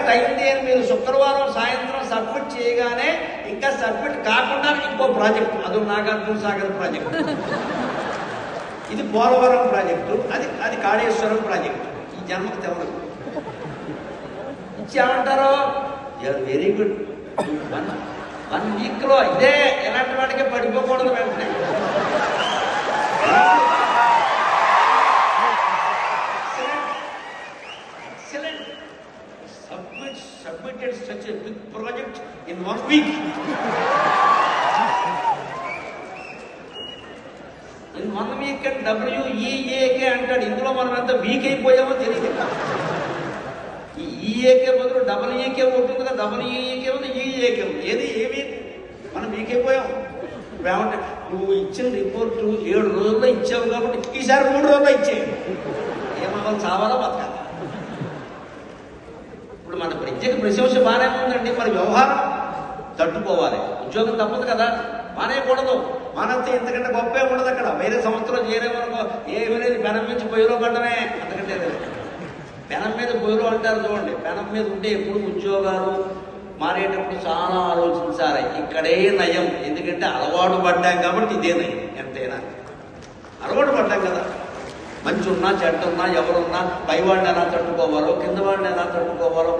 Project అయింది అని మీరు శుక్రవారం సాయంత్రం సబ్మిట్ చేయగానే ఇంకా సబ్మిట్ కాకుండా ఇంకో ప్రాజెక్టు, అది నాగార్జున సాగర్ ప్రాజెక్టు, ఇది పోలవరం ప్రాజెక్టు, అది కాళేశ్వరం ప్రాజెక్టు. ఈ జన్మకు తెవరు ఇచ్చామంటారు. Very good. 1 వీక్లో ఇదే ఎలాంటి వాటికే పడిపోకూడదు వెంటనే. Excellent. Submitted such a big project in 1 week. In 1 week and WEAK అంటాడు. ఇందులో మనం ఎంత వీక్ అయిపోయామో తెలియదు. ఈ ఈఏకే బదులు WEకే ఉంటుంది కదా, WEకే ఉంది, EAకే ఉంది. ఏమి మనం వీక్ అయిపోయాం. ఏమంటే నువ్వు ఇచ్చిన రిపోర్టు 7 రోజుల్లో ఇచ్చావు కాబట్టి ఈసారి 3 రోజుల్లో ఇచ్చేయి. ఏమవ్వాలి, చావాలా బతకాలి. ఇప్పుడు మన ప్రత్యేక ప్రశంస బాగానే ఉందండి, మరి వ్యవహారం తట్టుకోవాలి. ఉద్యోగం తప్పదు కదా, మానేయకూడదు. మానంతే ఇంతకంటే గొప్పే ఉండదు. అక్కడ వేరే సంస్థలో చేరేమనుకో ఏమీ లేదు, పెనం నుంచి పొయ్యిలో పడ్డమే, అంతకంటే లేదు. పెనం మీద పొయ్యిలో అంటారు చూడండి. పెనం మీద ఉంటే ఎప్పుడు ఉద్యోగాలు మారేటప్పుడు చాలా ఆలోచించాలి. ఇక్కడే నయం, ఎందుకంటే అలవాటు పడ్డాం కాబట్టి ఇదే నయం. ఎంతైనా అలవాటు పడ్డాం కదా. మంచి ఉన్నా చెడ్డ ఉన్నా ఎవరున్నా పైవాడిని ఎలా తట్టుకోవాలో కింద వాడిని ఎలా తట్టుకోవాలో